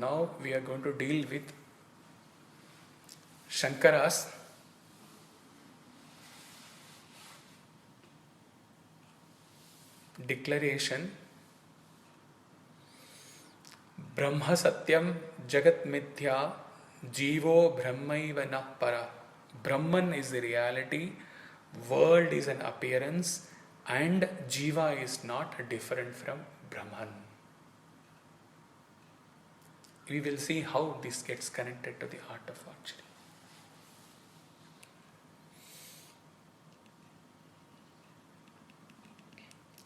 now we are going to deal with Shankara's declaration, Brahma Satyam Jagat Mithya Jivo Brahmaiva na para. Brahman is the reality, world is an appearance, and Jiva is not different from Brahman. We will see how this gets connected to the art of archery.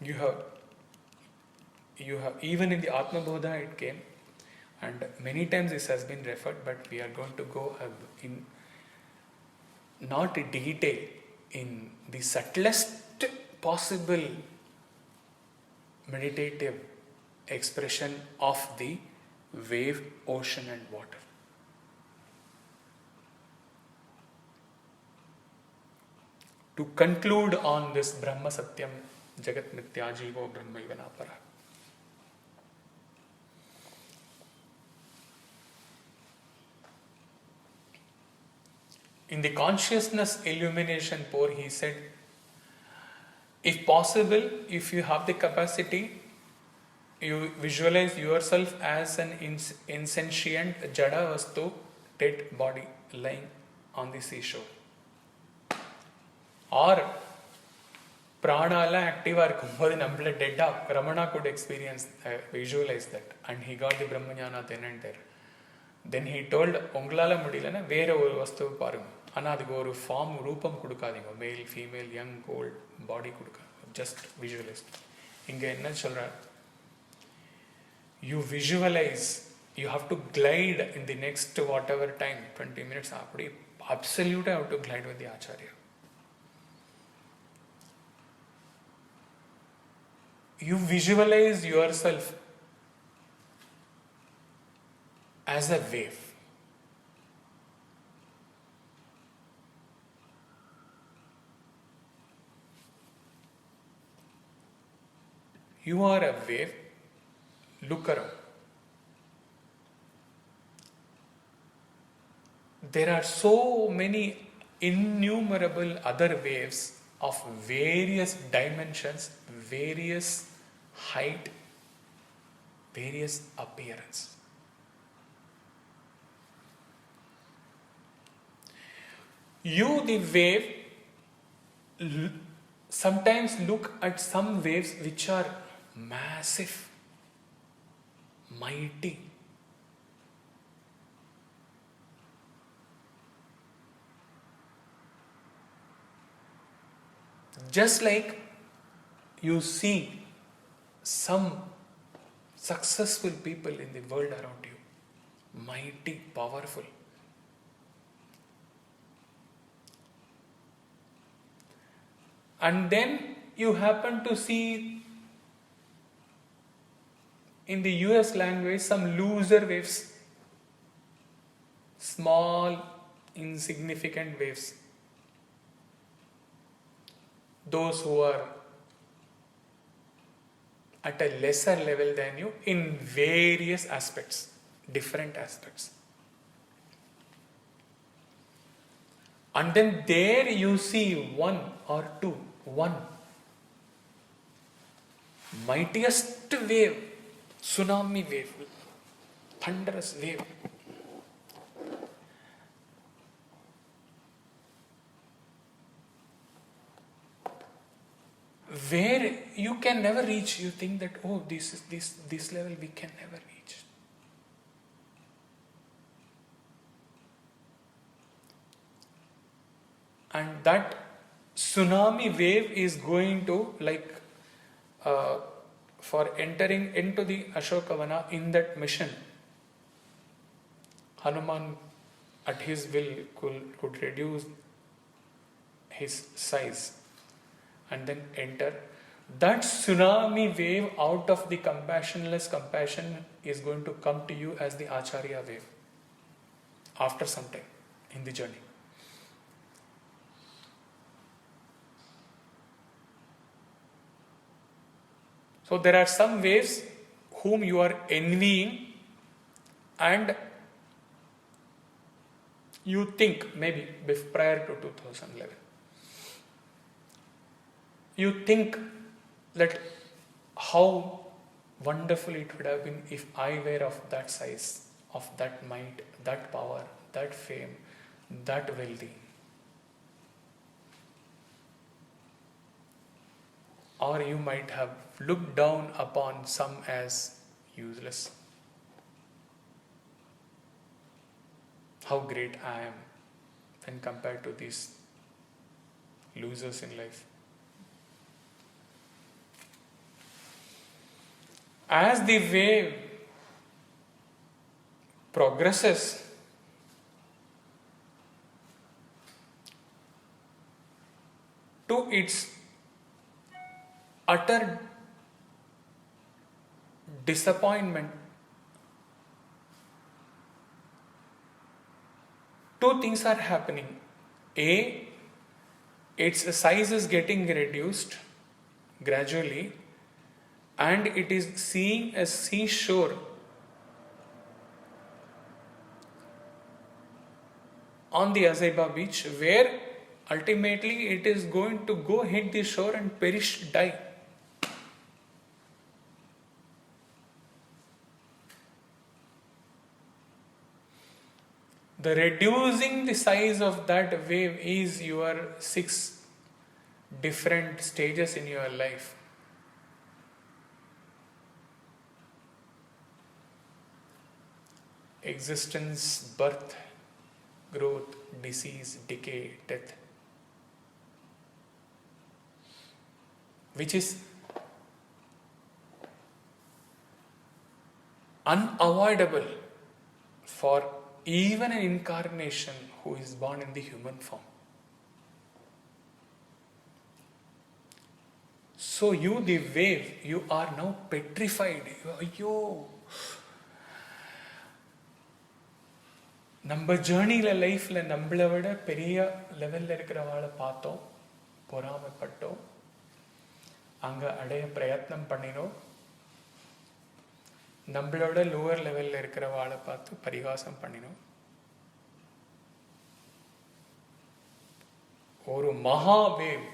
You have even in the Atma Bodha it came, and many times this has been referred, but we are going to go in not in detail, in the subtlest possible meditative expression of the wave, ocean and water. To conclude on this Brahma Satyam Jagat Mithya Jivo Brahmaiva na para. In the consciousness illumination pour, he said, if possible, if you have the capacity, you visualize yourself as an insentient jada vastu, dead body lying on the seashore. Or prana alla active இருக்கும்போது நம்மள theta Ramana could experience, visualize that, and he got the Brahmanyana then and there. Then he told, உங்களால முடியலன்னா வேற ஒரு வஸ்துவை பாருங்க, ஆனால் அதுக்கு ஒரு ஃபார்ம் ரூபம் கொடுக்காதீங்க, மேல் ஃபீமேல் யங் ஓல்ட் பாடி கொடுக்காது, ஜஸ்ட் விஷுவலைஸ். இங்கே என்ன சொல்கிறார், you visualize, you have to glide in the next whatever time 20 minutes, அப்படி அப்சல்யூட்டாக have to glide with the Acharya. You visualize yourself as a wave. You are a wave. Look around. There are so many innumerable other waves of various dimensions, various height, various appearance. You, the wave, sometimes look at some waves which are massive, mighty. Just like you see some successful people in the world around you, mighty, powerful. And then you happen to see in the US language some looser waves, small, insignificant waves. Those who are at a lesser level than you in various aspects, different aspects. And then there you see one or two, one mightiest wave, tsunami wave, thunderous wave. Where you can never reach, you think that, oh, this level we can never reach. And that tsunami wave is going to, like, for entering into the Ashokavana in that mission, Hanuman at his will could reduce his size and then enter. That tsunami wave out of the compassionless compassion is going to come to you as the Acharya wave after some time in the journey. So there are some waves whom you are envying And you think, maybe prior to 2011, you think that how wonderful it would have been if I were of that size, of that might, that power, that fame, that wealthy. Or you might have looked down upon some as useless. How great I am when compared to these losers in life. As the wave progresses, to its utter disappointment, two things are happening. A, its size is getting reduced gradually, and it is seeing a seashore on the Azaiba beach, where ultimately it is going to go hit the shore and perish, die. The reducing the size of that wave is your 6 different stages in your life. Existence, birth, growth, disease, decay, death. Which is unavoidable for even an incarnation who is born in the human form. So you, the wave, you are now petrified. நம்ம ஜேர்னியில் லைஃப்பில் நம்மளை விட பெரிய லெவலில் இருக்கிறவாளை பார்த்தோம், பொறாமைப்பட்டோம், அங்கே அடைய பிரயத்னம் பண்ணினோம். நம்மளோட லோவர் லெவலில் இருக்கிறவாளை பார்த்து பரிகாசம் பண்ணினோம். ஒரு மகாவேவ்,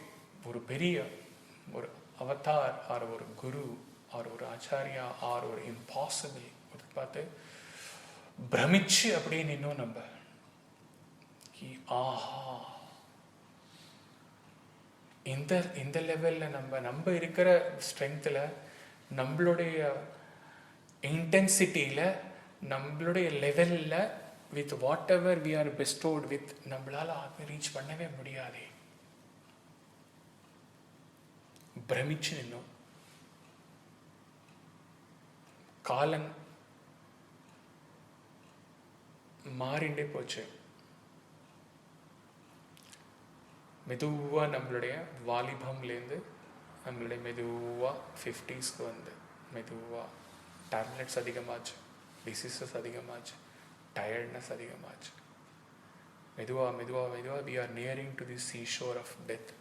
ஒரு பெரிய ஒரு அவதார் ஆர் ஒரு குரு ஆர் ஒரு ஆச்சாரியா ஆர் ஒரு இம்பாசிபிள் ஒரு பார்த்து பிரமிச்சு அப்படியே நின்னோம் நம்ம. ஆஹா, இந்த லெவலில் நம்ம இருக்கிற ஸ்ட்ரென்த்தில், நம்மளுடைய இன்டென்சிட்டியில், நம்மளுடைய லெவலில், with whatever we are பெஸ்டோட் வித், நம்மளால் அதை ரீச் பண்ணவே முடியாது. பிரமிச்சு நின்னோம். காலம் மாறிண்டே போச்சு. மெதுவாக நம்மளுடைய வாலிபம்லேருந்து நம்மளுடைய மெதுவாக 50s வந்து மெதுவாக டேப்லெட்ஸ் அதிகமாச்சு, டிசீசஸ் அதிகமாச்சு, டயர்ட்னஸ் அதிகமாச்சு. மெதுவாக மெதுவாக மெதுவாக we are nearing to the sea shore of death.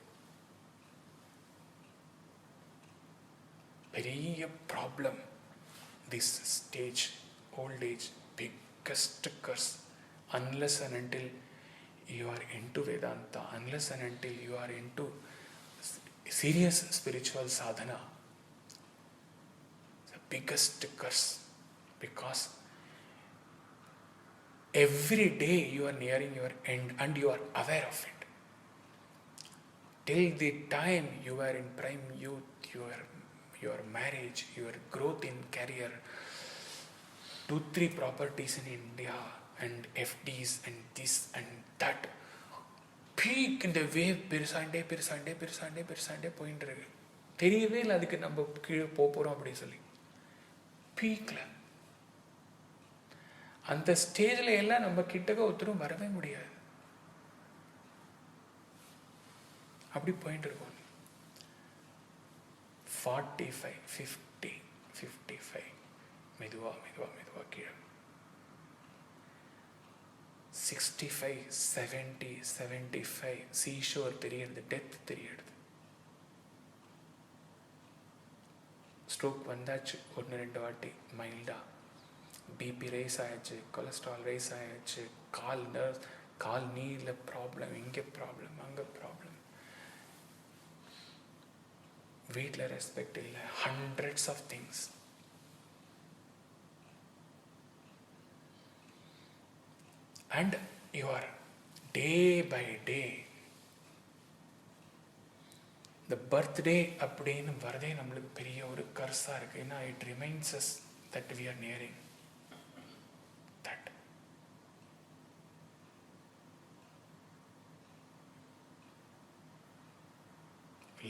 பெரிய problem this stage, old age, biggest curse. Unless and until you are into Vedanta, unless and until you are into serious spiritual sadhana, the biggest curse, because every day you are nearing your end and you are aware of it. Till the time you are in prime youth, your marriage, your growth in career, 2-3 properties in India and FDs and this and that, peak in the wave பெருசாண்டே பெருசாண்டே பெருசாண்டே பெருசாண்டே போயிட்டு இருக்கு. தெரியவே இல்லை அதுக்கு நம்ம கீழே போகிறோம் அப்படின்னு சொல்லி. பீக்கில் அந்த ஸ்டேஜில் எல்லாம் நம்ம கிட்டக்க ஒருத்தரும் வரவே முடியாது. அப்படி போயிட்டு இருக்கோம். 45, 50, 55 மெதுவா மெதுவா மெதுவா கீழே. 65, 70, 75 சீஷோர் தெரியறது, டெத் தெரியறது. ஸ்ட்ரோக் வந்தாச்சு 1-2 வாட்டி மைல்டா. பிபி ரைஸ் ஆயிடுச்சு, கொலஸ்ட்ரால் ரைஸ் ஆயிடுச்சு, கால் நீரில் ப்ராப்ளம், இங்கே ப்ராப்ளம், அங்கே ப்ராப்ளம், வீட்டில் ரெஸ்பெக்ட் இல்லை, hundreds of things. And you are day by day இந்த பர்த்டே அப்படின்னு வரதே நம்மளுக்கு பெரிய ஒரு கர்ஸாக இருக்குது. ஏன்னா it remains as that we are nearing that.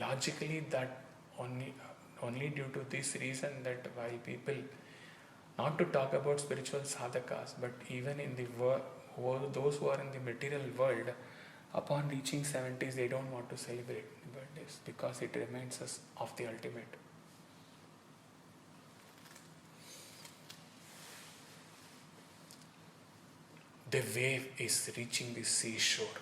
Logically, that only due to this reason that while people, not to talk about spiritual sadhakas, but even in the those who are in the material world, upon reaching 70s, they don't want to celebrate birthdays because it reminds us of the ultimate. The wave is reaching the seashore.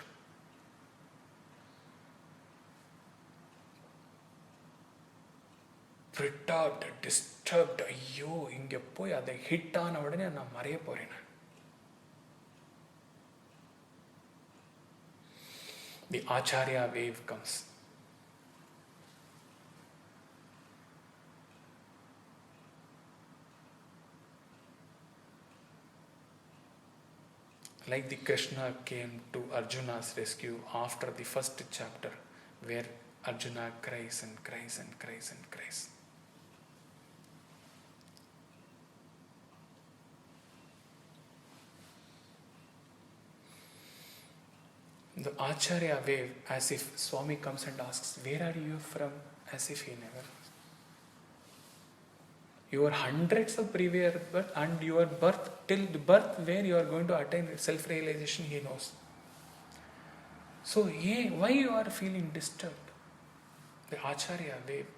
Perturbed, disturbed, ஐயோ இங்கே போய் அதை hit ஆன உடனே நான் மறைய போறேன். The Acharya wave comes. Like the Krishna came to Arjuna's rescue after the first chapter, where Arjuna cries and cries and cries and cries. The Acharya wave, as if Swami comes and asks, where are you from? As if he never knows. Your hundreds of previous birth and your birth, till the birth where you are going to attain self-realization, he knows. So, why you are feeling disturbed? The Acharya wave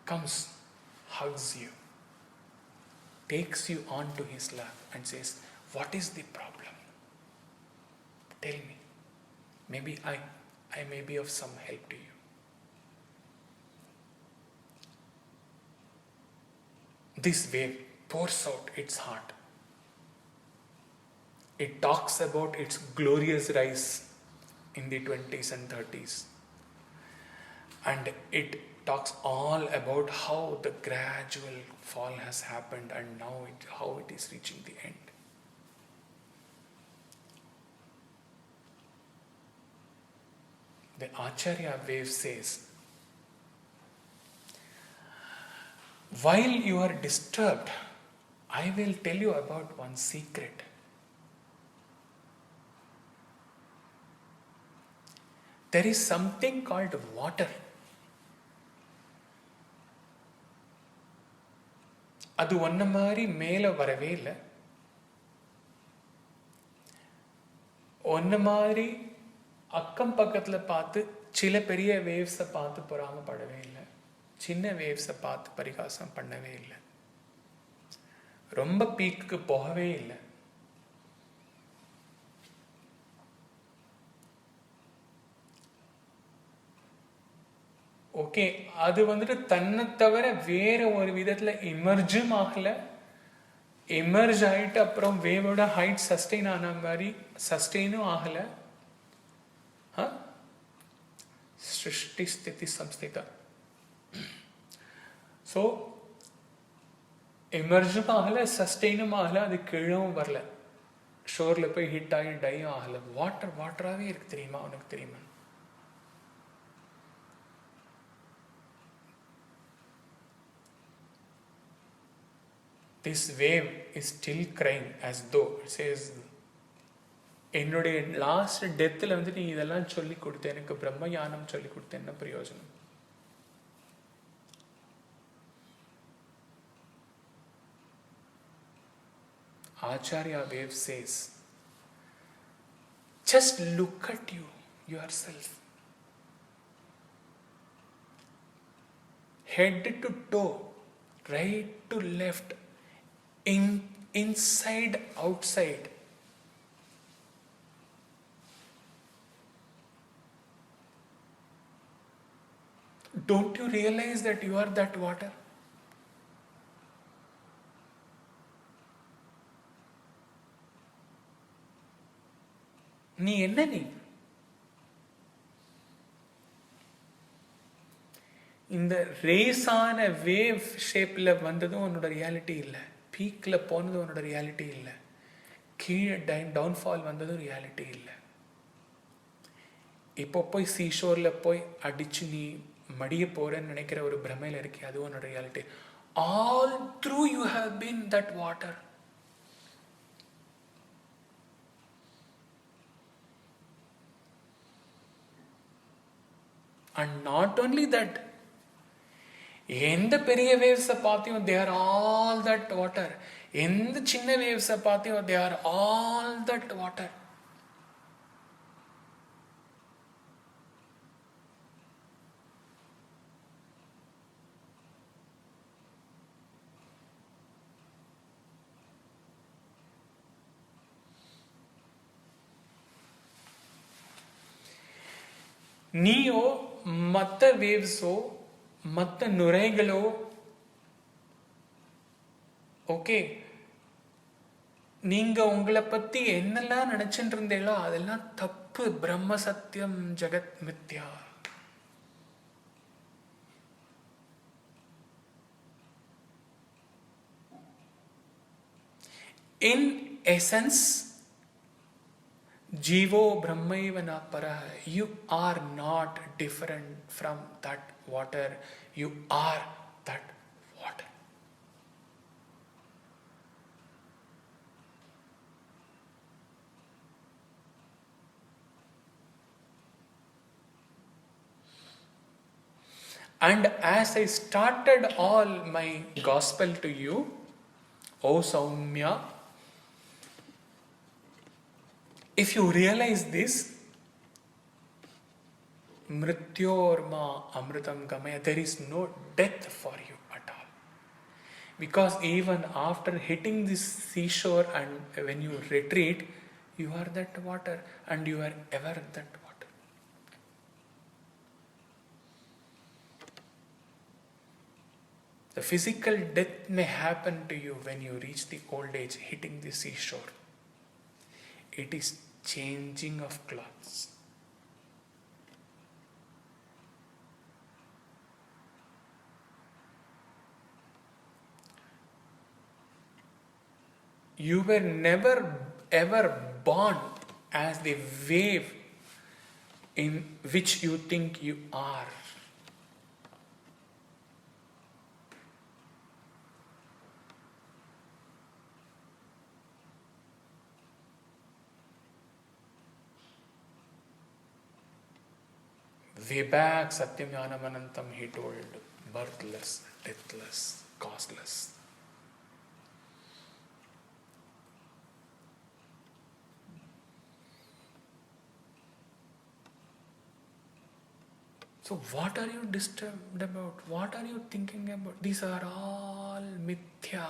comes, hugs you, takes you onto his lap and says, what is the problem? Tell me. Maybe I may be of some help to you. This wave pours out its heart. It talks about its glorious rise in the 20s and 30s. And it talks all about how the gradual fall has happened and now how it is reaching the end. The Acharya wave says, while you are disturbed, I will tell you about one secret. There is something called water. அது ஒன்ன மாதிரி மேலே வரவே இல்லை, ஒன்ன மாதிரி அக்கம் பக்கத்தில் பார்த்து சில பெரிய வேவ்ஸை பார்த்து பொறாமப்படவே இல்லை, சின்ன வேவ்ஸை பார்த்து பரிகாசம் பண்ணவே இல்லை, ரொம்ப பீக்குக்கு போகவே இல்லை. ஓகே, அது வந்துட்டு தன்னை தவிர வேற ஒரு விதத்துல எமர்ஜும் ஆகல, எமர்ஜ் ஆயிட்டு அப்புறம் வேவோட ஹைட் சஸ்டெயின் ஆன மாதிரி சஸ்டெயினும் ஆகல. சிருஷ்டி ஸ்திதி சம்ஸ்திதா. ஸோ எமர்ஜும் ஆகல, சஸ்டெயினும் ஆகல, அது கீழும் வரல, ஷோர்ல போய் ஹிட் ஆகி டையும் ஆகல. வாட்டராகவே இருக்கு. தெரியுமா உனக்கு? தெரியுமா? This wave is still crying as though it says, என்னுடைய லாஸ்ட் டெத்தில் வந்து நீ இதெல்லாம் சொல்லி கொடுத்த, எனக்கு பிரம்ம ஞானம் சொல்லி கொடுத்த, என்ன பிரயோஜனம்? Acharya wave says, just look at yourself. Head to toe, right to left, inside, outside. Don't you realize that you are that water? நீ என்ன நீ? இந்த ரேஸான வேவ் ஷேப்பில் வந்ததும் உன்னோட ரியாலிட்டி இல்லை, பீக்கில் போனதும் உன்னோட ரியாலிட்டி இல்லை, கீழே டவுன்ஃபால் வந்ததும் ரியாலிட்டி இல்லை. இப்போ போய் சீஷோரில் போய் அடிச்சு நீ மடிய போறேன்னு நினைக்கிற ஒரு பிரமையில் இருக்கே, அதுவும் உன்னோட reality. All through you have been that water. And not only that, எந்த பெரிய வேவ்ஸை பார்த்தியும் they are all that water. எந்த சின்ன வேவ்ஸை பார்த்தியும் they are all that water. நீயோ மற்ற வேவ்ஸோ மற்ற நுரைகளோ ஓகே, நீங்க உங்களை பத்தி என்னெல்லாம் நினைச்சுட்டு இருந்தீங்களோ அதெல்லாம் தப்பு. பிரம்ம சத்தியம் ஜெகத் மித்யா. In essence, Jivo Brahmaiva na Parah. You are not different from that water. You are that water. And as I started all my gospel to you, O Saumya, if you realize this, Mrityorma Amritam Gamaya, there is no death for you at all. Because even after hitting this seashore and when you retreat, you are that water and you are ever that water. The physical death may happen to you when you reach the old age, hitting the seashore. It is changing of clothes. You were never ever born as the wave in which you think you are. Way back, Satyam Jnanam Anantam, he told, birthless, deathless, causeless. So what are you disturbed about? What are you thinking about? These are all mithya.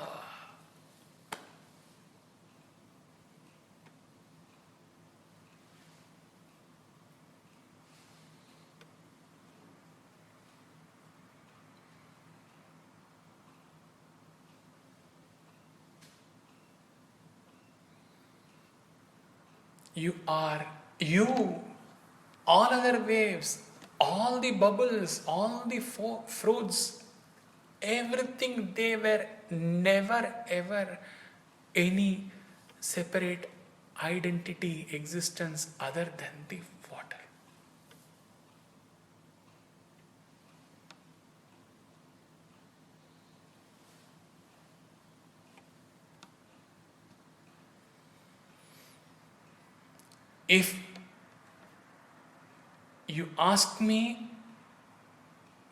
You are you. All other waves, all the bubbles, all the fruits, everything, they were never ever any separate identity, existence other than the water. If you ask me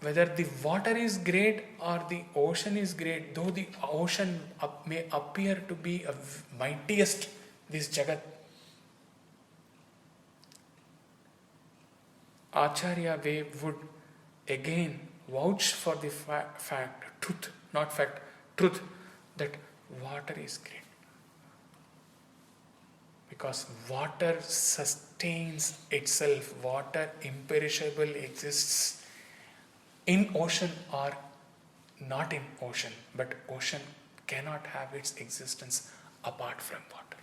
whether the water is great or the ocean is great, though the ocean may appear to be a mightiest, this Jagat, Acharya Way would again vouch for the truth, that water is great. Because water sustains itself, water imperishable exists in ocean or not in ocean, but ocean cannot have its existence apart from water.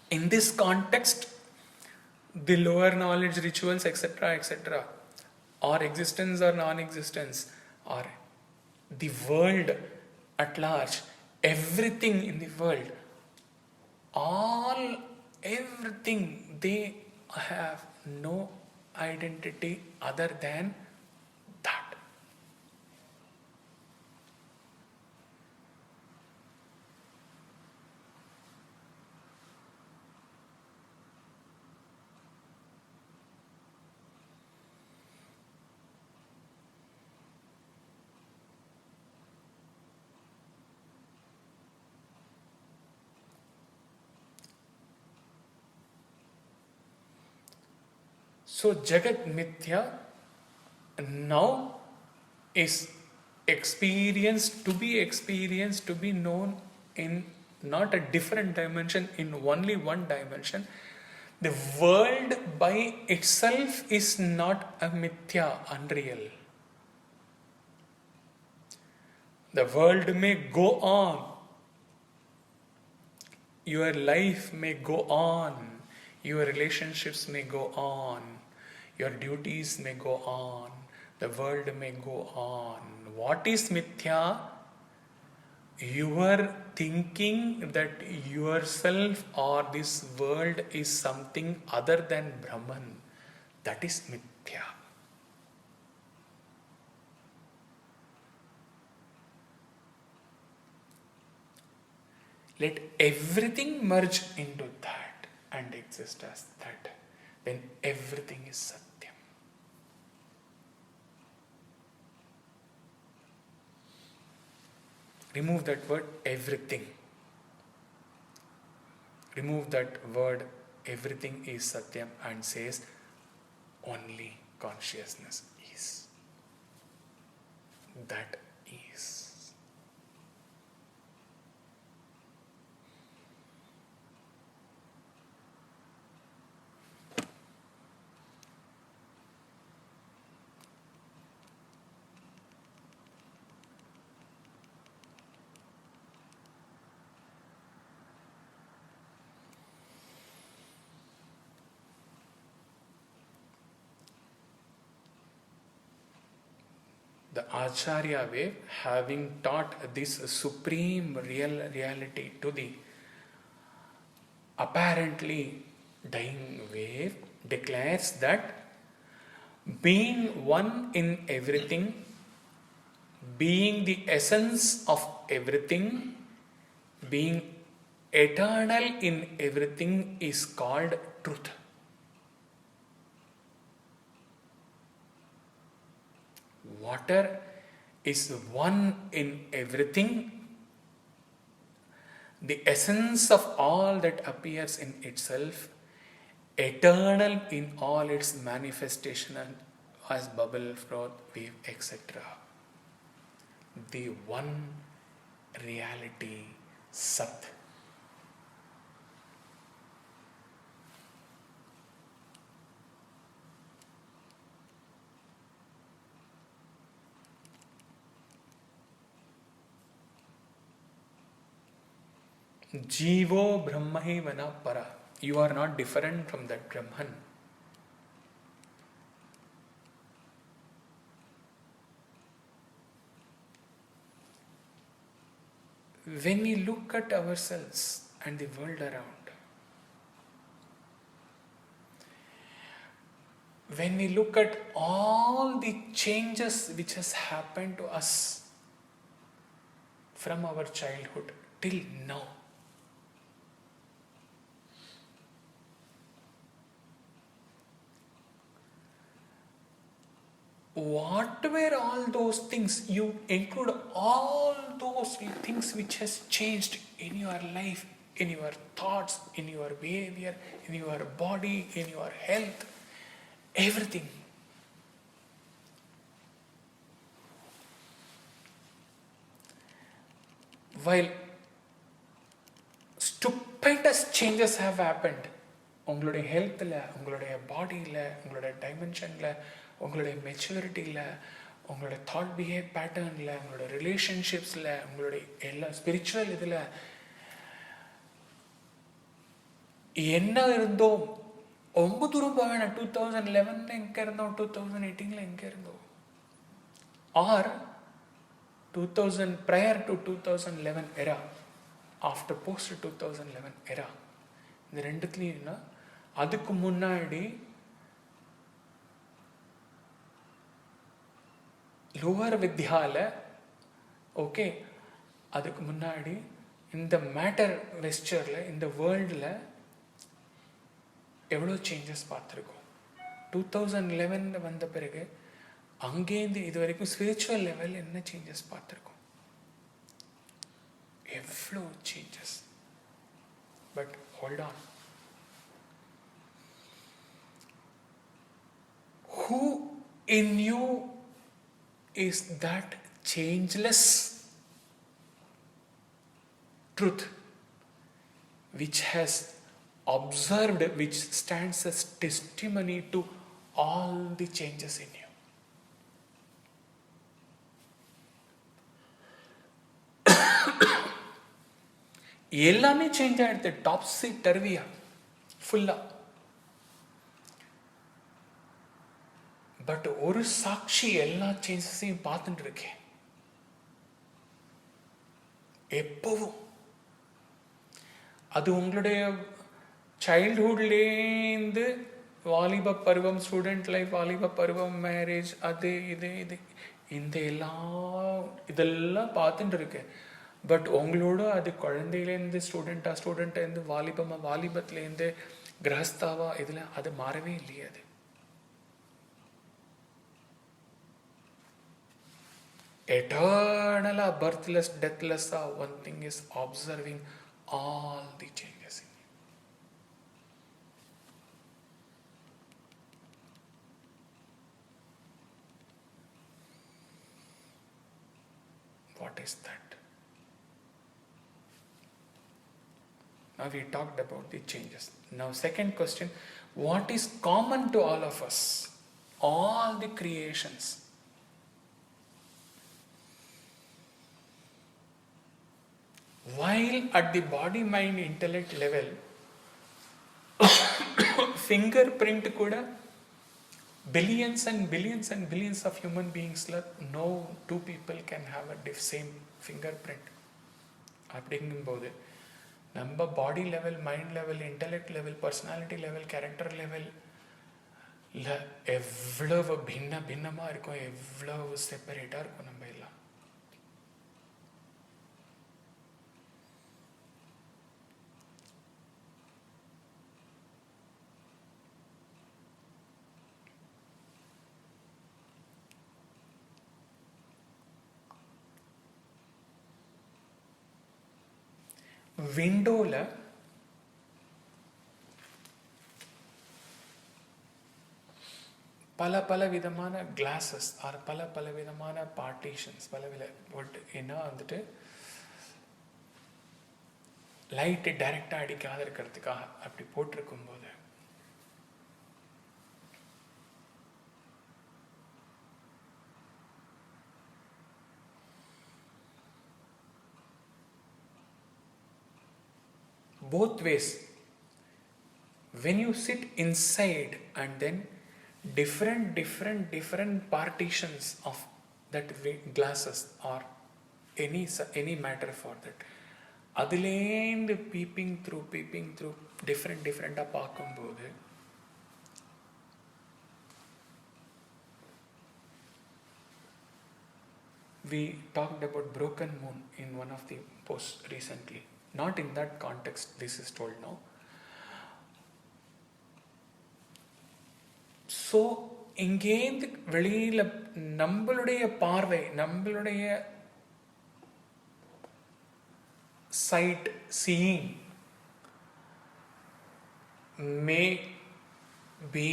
In this context, the lower knowledge rituals, etc., etc., or existence or non-existence, or the world at large, everything in the world, everything, they have no identity other than that. So Jagat Mithya now is experienced, to be known in not a different dimension, in only one dimension. The world by itself is not a mithya, unreal. The world may go on, your life may go on, your relationships may go on, your duties may go on, the world may go on. What is mithya? Your thinking that yourself or this world is something other than Brahman. That is mithya. Let everything merge into that and exist as that. Then everything is Satyam. Remove that word everything. Remove that word everything is Satyam and says only consciousness is. That is. The Acharya wave, having taught this supreme reality to the apparently dying wave, declares that being one in everything, being the essence of everything, being eternal in everything is called truth. Water is one in everything. The essence of all that appears in itself, eternal in all its manifestation as bubble, froth, wave, etc. The one reality, Sat. Jivo Brahmahi Vana Para. You are not different from that Brahman. When we look at ourselves and the world around, when we look at all the changes which has happened to us from our childhood till now, what were all those things? You include all those things which has changed in your life, in your thoughts, in your behavior, in your body, in your health, everything. While stupendous changes have happened, உங்களுடைய ஹெல்த்தில், உங்களுடைய பாடியில், உங்களுடைய டைமென்ஷனில், உங்களுடைய மெச்சூரிட்டியில், உங்களுடைய thought behave பேட்டர்னில், உங்களுடைய ரிலேஷன்ஷிப்ஸில், உங்களுடைய எல்லா ஸ்பிரிச்சுவல் இதில் என்ன இருந்தோம், ரொம்ப தூரம் போக வேணாம், 2011 எங்கே இருந்தோம், 2018 எங்கே இருந்தோம், R 2000 prior to 2011 era, after post 2011 era. இந்த ரெண்டுத்துலேயும்னா அதுக்கு முன்னாடி லோவர் வித்யால ஓகே, அதுக்கு முன்னாடி இந்த மேட்டர் வெஸ்டரில், இந்த வேர்ல்டில் எவ்வளோ சேஞ்சஸ் பார்த்துருக்கோம். 2011 வந்த பிறகு அங்கேருந்து இது வரைக்கும் ஸ்பிரிச்சுவல் லெவல் என்ன சேஞ்சஸ் பார்த்துருக்கோம், எவ்வளோ changes. But hold on, who in you is that changeless truth which has observed, which stands as testimony to all the changes in you? எல்லாமே சேஞ்ச் ஆயிடுது, டாப்ஸி டர்வியா ஃபுல்லா. பட் ஒரு சாட்சி எல்லா சேஞ்சஸையும் பார்த்துட்டு இருக்கேன் எப்பவும். அது உங்களுடைய சைல்ட்ஹுட்லேருந்து வாலிப பருவம், ஸ்டூடெண்ட் லைஃப், வாலிப பருவம், மேரேஜ், அது இது இது இந்த இதெல்லாம் பார்த்துட்டு இருக்கேன். பட் உங்களோட அது குழந்தையிலேருந்து ஸ்டூடெண்ட்லேருந்து வாலிபமாக, வாலிபத்துலேருந்து கிரகஸ்தாவா, இதில் அது மாறவே இல்லையே. அது eternal, birthless, deathless, one thing is observing all the changes in you. What is that? Now we talked about the changes. Now second question, what is common to all of us, all the creations? While at the body, mind, intellect level, fingerprint kuda billions and billions and billions of human beings, no two people can have a same fingerprint. அப்படிங்கும்போது நம்ம body level, mind level, intellect level, personality level, character level எவ்வளவு பின்னமாக இருக்கும், எவ்வளவு செப்பரேட்டாக இருக்கும் நம்ம எல்லாம். விண்டோவில் பல விதமான கிளாஸஸ் ஆர் பல விதமான பார்ட்டிஷன்ஸ், ஏன்னா வந்துட்டு லைட்டு டைரக்டாக அடிக்காத இருக்கிறதுக்காக அப்படி போட்டிருக்கும் போது both ways, when you sit inside and then different partitions of that glasses or any matter for that, அதிலேந்து peeping through different பார்க்கும்போது we talked about broken moon in one of the posts recently. Not in that context this is told now. So இங்கேந்து வெளியில நம்மளுடைய பார்வை, நம்மளுடைய sight seeing may be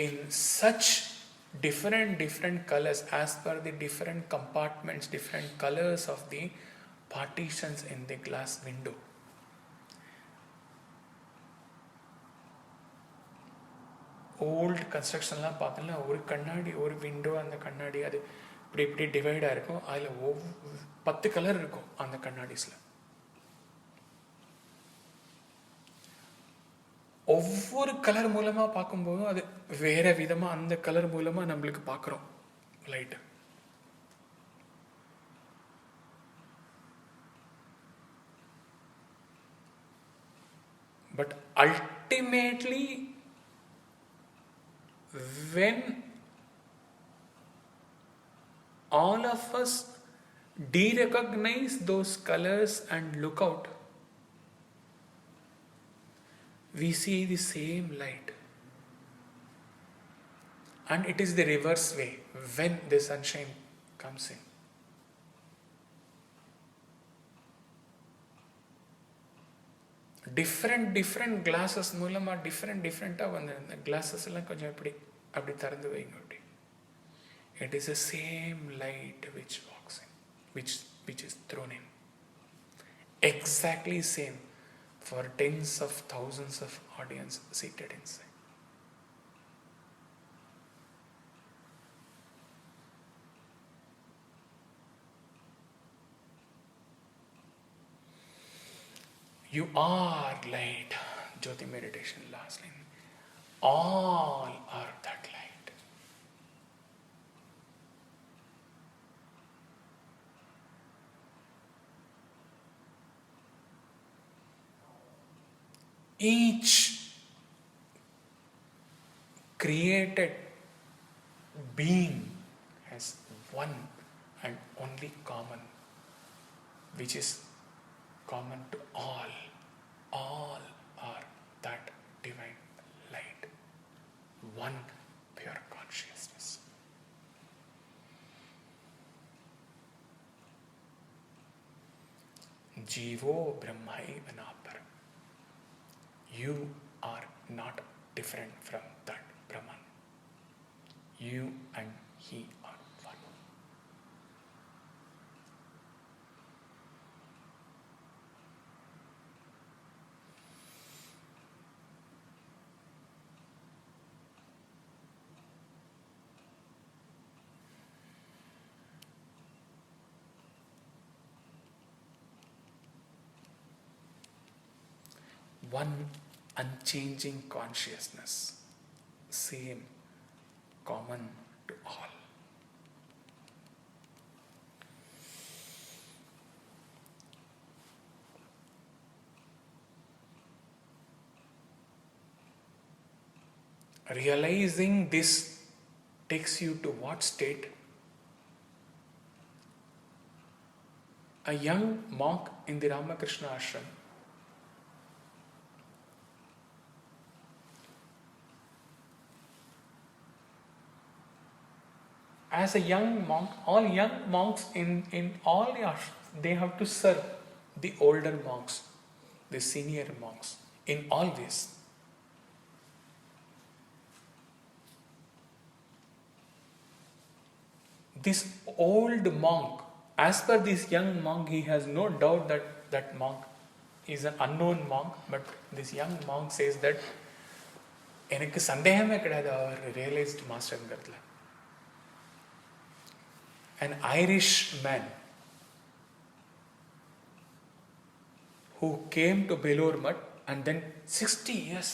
in such different colors as per the different compartments, different colors of the partitions in the glass window. Old கன்ஸ்ட்ரக்ஷன்லாம் பார்த்தோம்னா ஒரு கண்ணாடி, ஒரு window, அந்த கண்ணாடி அது இப்படி டிவைடாக இருக்கும். அதில் 10 கலர் இருக்கும் அந்த கண்ணாடிஸில். ஒவ்வொரு கலர் மூலமாக பார்க்கும்போதும் அது வேற விதமாக அந்த கலர் மூலமாக நம்மளுக்கு பார்க்குறோம் light. But ultimately, when all of us de-recognize those colors and look out, we see the same light. And it is the reverse way when the sunshine comes in. Different classes மூலமாக டிஃப்ரெண்ட்டாக வந்து இந்த classes எல்லாம் கொஞ்சம் அப்படி திறந்து வைங்க அப்படி. It is a same light which walks in, which is thrown in. Exactly same for tens of thousands of audience seated inside. You are light. Jyoti meditation last line. All are that light. Each created being has one and only common, which is common to all. All are that divine light, one pure consciousness. Jivo Brahmaiva Napar. You are not different from that Brahman. You and he are one. One unchanging consciousness, same, common to all. Realizing this takes you to what state? A young monk in the Ramakrishna ashram as a young monk, all young monks in all the ashrams, they have to serve the older monks, the senior monks, in all ways. This old monk, as per this young monk, he has no doubt that that monk is an unknown monk, but this young monk says that எனக்கு சந்தேகமே கிடையாது அவர் realised மாஸ்டர்ங்கிறதுல. An Irish man who came to Belur Mutt and then 60 years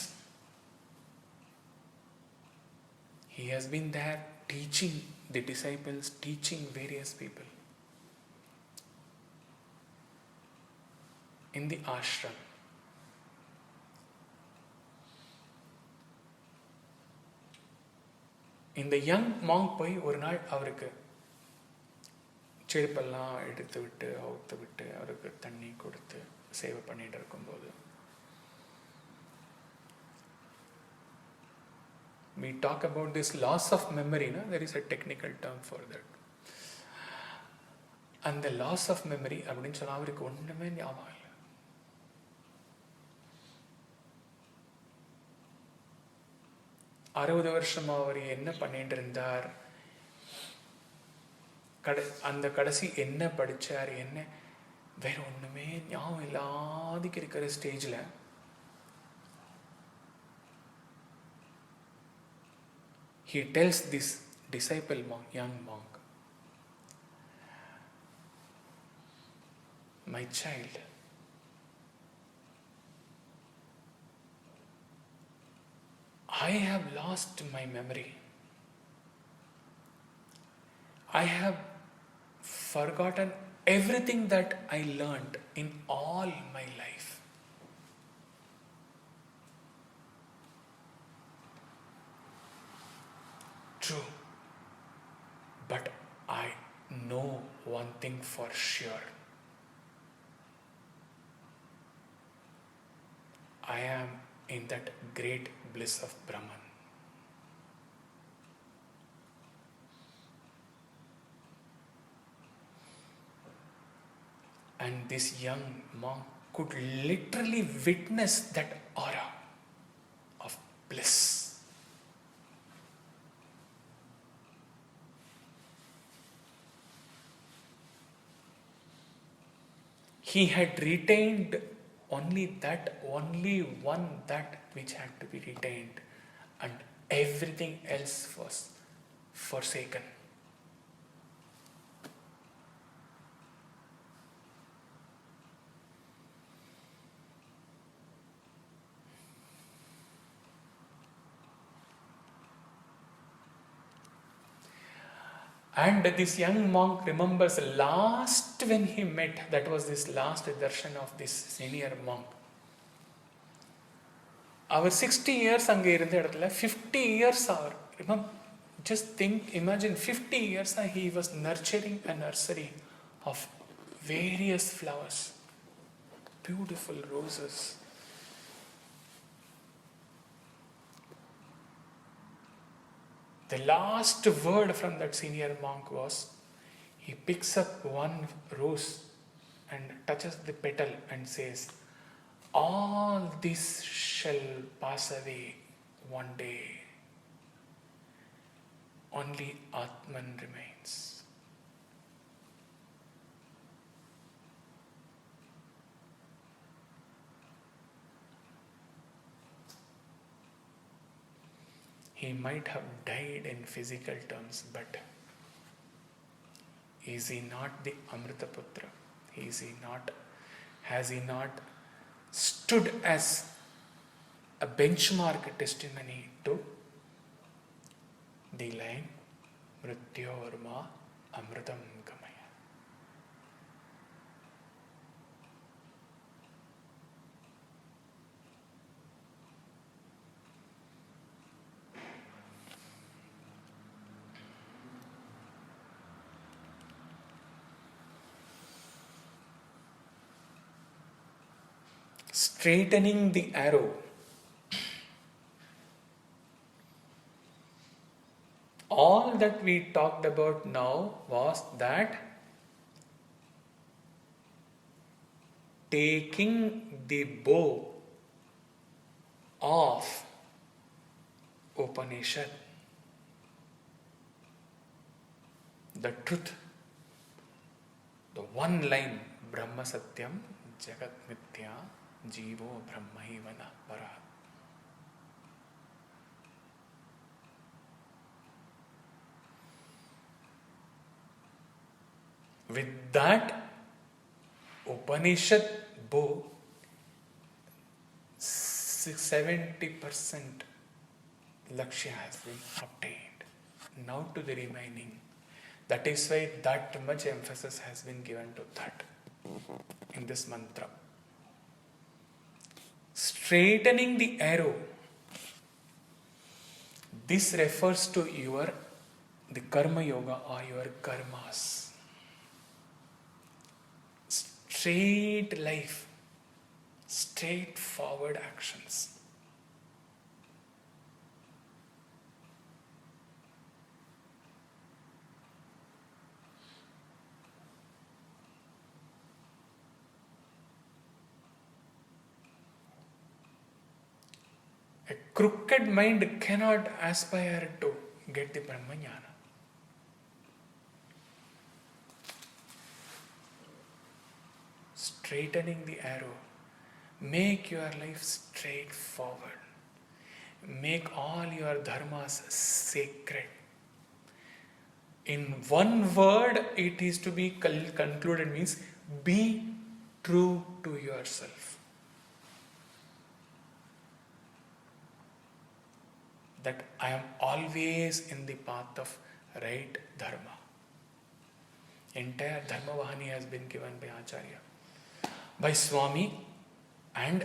he has been there teaching the disciples, teaching various people in the ashram. இந்த young Monk போய் ஒரு நாள் அவருக்கு செருப்பெல்லாம் எடுத்து விட்டு அவுத்து விட்டு அவருக்கு தண்ணி கொடுத்து சேவை பண்ணிட்டு இருக்கும்போது, we talk about this loss of memory, no? There is a technical term for that. அந்த loss of memory அப்படின்னு சொன்னா அவருக்கு ஒண்ணுமே ஞாபகம் இல்லை. அறுபது வருஷமா அவர் என்ன பண்ணிட்டு இருந்தார், அந்த கடைசி என்ன படிச்சார், என்ன வேற ஒண்ணுமே ஞாபகம் இல்லாதிக்கு இருக்கிற ஸ்டேஜ்ல he tells this disciple monk, young monk, my child, I have lost my memory. I have forgotten everything that I learned in all my life. True. But I know one thing for sure. I am in that great bliss of Brahman. And this young monk could literally witness that aura of bliss. He had retained only one that which had to be retained, and everything else was forsaken. And this young monk remembers last when he met, that was this last darshan of this senior monk. Our 60 years அங்கே இருந்த இடத்துல 50 years our imagine 50 years he was nurturing a nursery of various flowers, beautiful roses. The last word from that senior monk was, he picks up one rose and touches the petal and says, all this shall pass away one day. Only Atman remains. He might have died in physical terms, but is he not the Amritaputra? Has he not stood as a benchmark testimony to the line Mrityorma Amritam Gamaya? Straightening the arrow. All that we talked about now was that taking the bow of Upanishad, the truth, the one line, Brahma Satyam Jagat Mithya Jivo Brahmaivana Para. With that Upanishad bow, 70% Lakshya has been obtained. Now to the remaining. That is why that much emphasis has been given to that in this mantra. Straightening the arrow. This refers to the karma yoga or your karmas. Straight life, straightforward actions. A crooked mind cannot aspire to get the Brahmajnana. Straightening the arrow. Make your life straightforward. Make all your dharmas sacred. In one word, it is to be concluded, means be true to yourself. that I am always in the path of right dharma. Entire Dharma Vahani has been given by Acharya, by Swami, and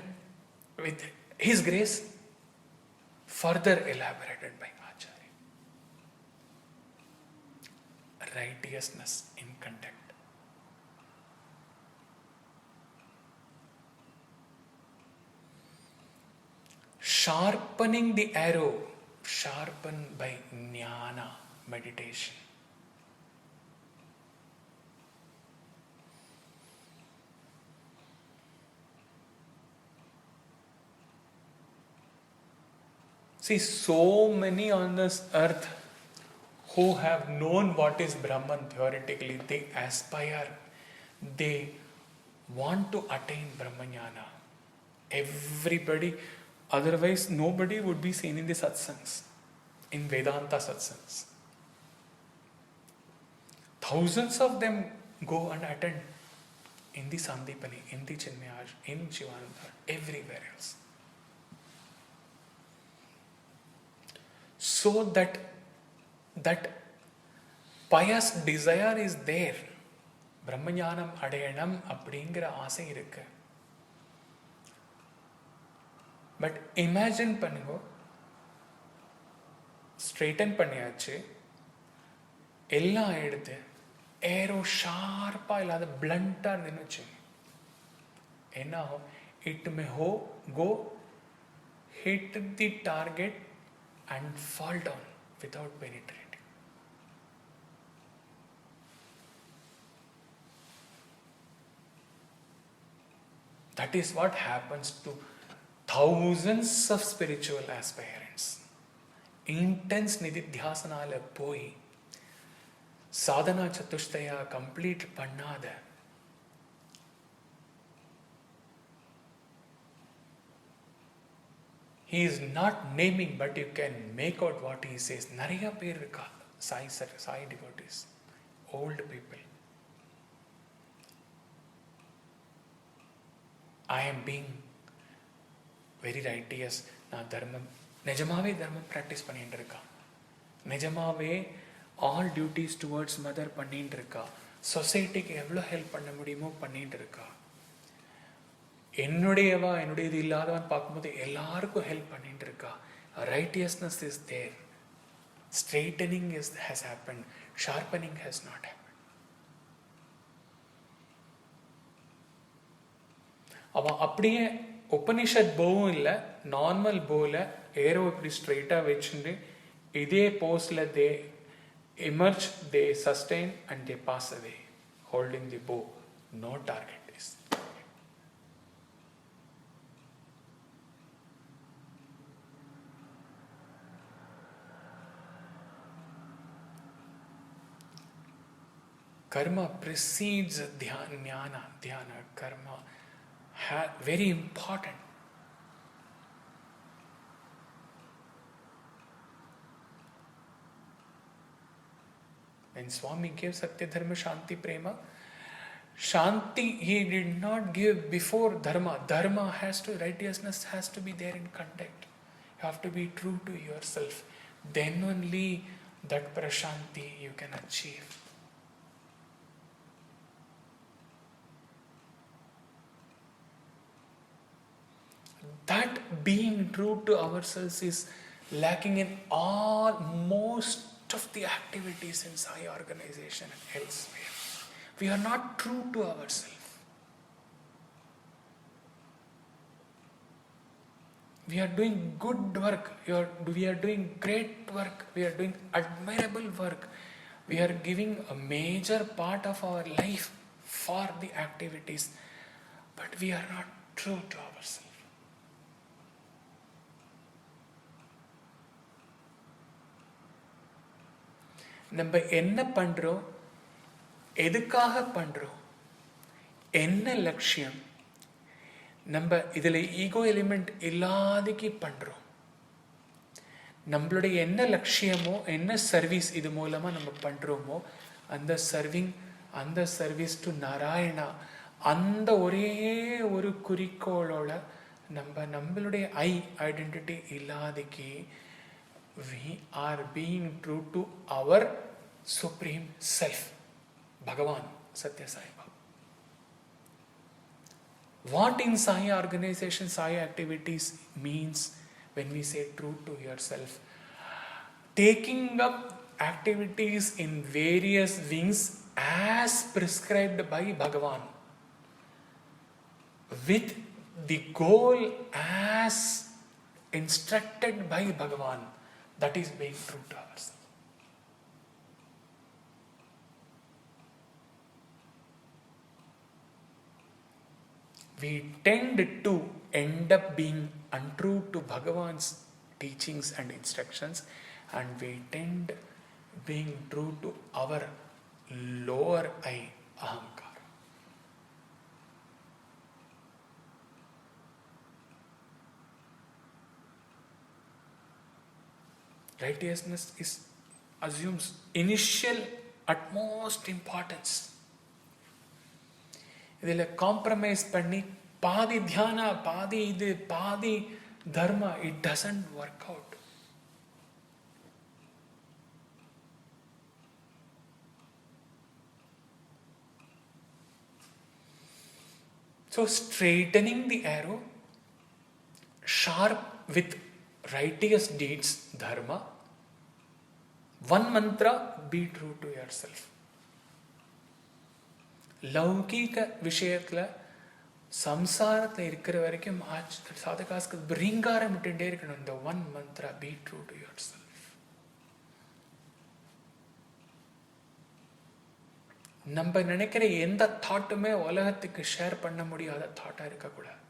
with his grace further elaborated by Acharya. Righteousness in conduct. Sharpening the arrow, sharpened by jnana, meditation. See, so many on this earth who have known what is Brahman theoretically, they aspire, they want to attain Brahmanyana. Everybody, otherwise nobody would be seen in the satsangs, in Vedanta satsangs. Thousands of them go and attend in the Sandipani, in the Chinmayaj, in Shivananda, everywhere else. So that pious desire is there. Brahmanyanam அடையணும் அப்படிங்கிற ஆசை இருக்கு. But imagine பண்ணுங்க, straighten பண்ணியாச்சு, எல்லாம் எடுத்து aero ஷார்ப்பாக இல்லாத பிளண்டாக இருந்துன்னு வச்சுங்க, என்ன ஆகும்? It may go hit the target and fall down without penetrating. That is what happens to thousands of spiritual aspirants. Intense nididhyasanaala poi sadhana chatushtaya complete pannada, he is not naming, but you can make out what he says. Nariya per irukka Sai devotees, old people. I am being very righteous. Na dharmam nijamave dharmam practice பண்ணிட்டு இருக்கா, நிஜமாவே all duties towards mother பண்ணிட்டு இருக்கா, சொசைட்டிக்கு எவ்வளோ help பண்ண முடியுமோ பண்ணிட்டு இருக்கா, என்னுடையது இல்லாதவன் பார்க்கும்போது எல்லாருக்கும் ஹெல்ப் பண்ணிட்டு இருக்கா. Righteousness is there. Straightening has happened, sharpening has not happened. அவன் அப்படியே உபனிஷத் போவும் இல்லை, நார்மல் போல ஏரோ இப்படி ஸ்ட்ரெயிட்டாக வச்சுட்டு இதே போஸ்ல தே emerge, they sustain and they pass away holding the bow. No target is. Karma precedes dhyana. Karma very important. When Swami gave Satya Dharma Shanti Prema, Shanti he did not give before Dharma. Dharma has to, righteousness has to be there in contact. You have to be true to yourself. Then only that prashanti you can achieve. That being true to ourselves is lacking in most of the activities in Sai organization and elsewhere. We are not true to ourselves. We are doing good work. We are doing great work. We are doing admirable work. We are giving a major part of our life for the activities, but we are not true to ourselves. நம்ம என்ன பண்றோம், எதுக்காக பண்றோம், என்ன லட்சியம், நம்ம இதில் ego element இல்லாதக்கு பண்றோம். நம்மளுடைய என்ன லட்சியமோ, என்ன சர்வீஸ் இது மூலமா நம்ம பண்றோமோ, அந்த சர்வீஸ் டு நாராயணா, அந்த ஒரே ஒரு குறிக்கோளோட நம்மளுடைய identity இல்லாதக்கு we are being true to our Supreme Self, Bhagavan, Satya Sai Baba. What in Sai organization, Sai activities means when we say true to yourself? Taking up activities in various wings as prescribed by Bhagavan, with the goal as instructed by Bhagavan, that is being true to ourselves. We tend to end up being untrue to Bhagavan's teachings and instructions, and we tend being true to our lower I, ahamkara. Righteousness assumes initial utmost importance. இதில் compromise பண்ணி பாதி தியானா, பாதி இது, பாதி தர்மா, it doesn't work out. So straightening the arrow, sharp with righteous deeds, dharma. One mantra, be true to yourself. லௌகீக விஷயத்துல சம்சாரத்தில் இருக்கிற வரைக்கும் சாதகாஸ்க்கு ரீங்காரம் விட்டுட்டே இருக்கணும். இந்த one Mantra, be true to your self. நம்ம நினைக்கிற எந்த தாட்டுமே உலகத்துக்கு ஷேர் பண்ண முடியாத தாட்டா இருக்கக்கூடாது.